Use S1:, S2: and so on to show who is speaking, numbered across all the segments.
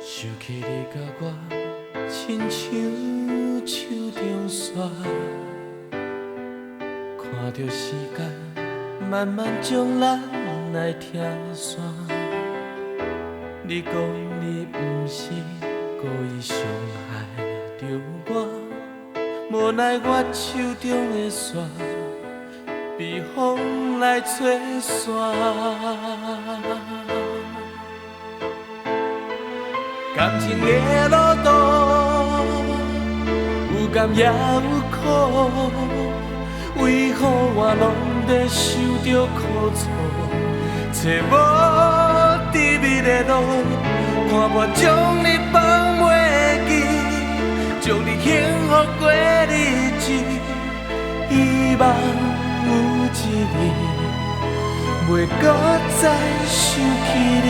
S1: 想起你甲我亲像手中线，看着时间慢慢将咱来拆散。你讲你不是故意伤害着我，无奈我手中的线被风来吹散。感情的路途，有甘也有苦，为何我拢在受着苦楚？找无甜蜜的路，看我将你放袂记，将你幸福过日子，希望有一日袂搁再想起你。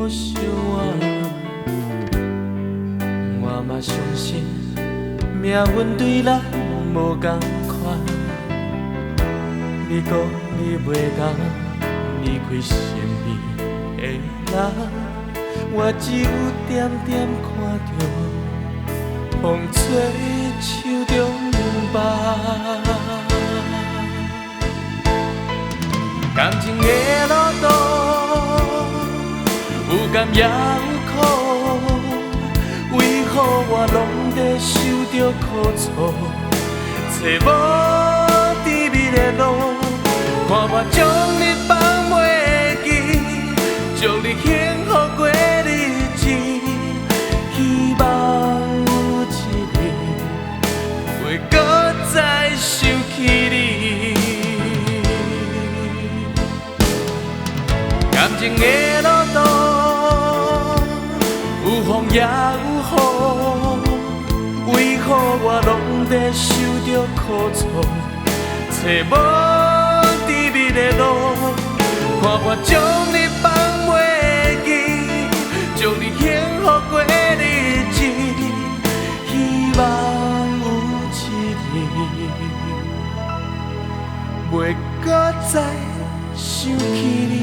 S1: 相爱，我嘛相信命运对咱无同款。你讲你袂当离开身边的人，我只有点点看着风吹手中梦。感情的路途，有甘也有苦，为何我拢在受着苦楚？找无甜蜜的路，看我将你放袂记，将你幸福过日子，希望有一日袂搁再想起你。感情的路途，有风也有雨，为何我拢在受着苦楚？找无甜蜜的路，看我将你放袂记，将你幸福过日子，希望有一日袂搁再想起你。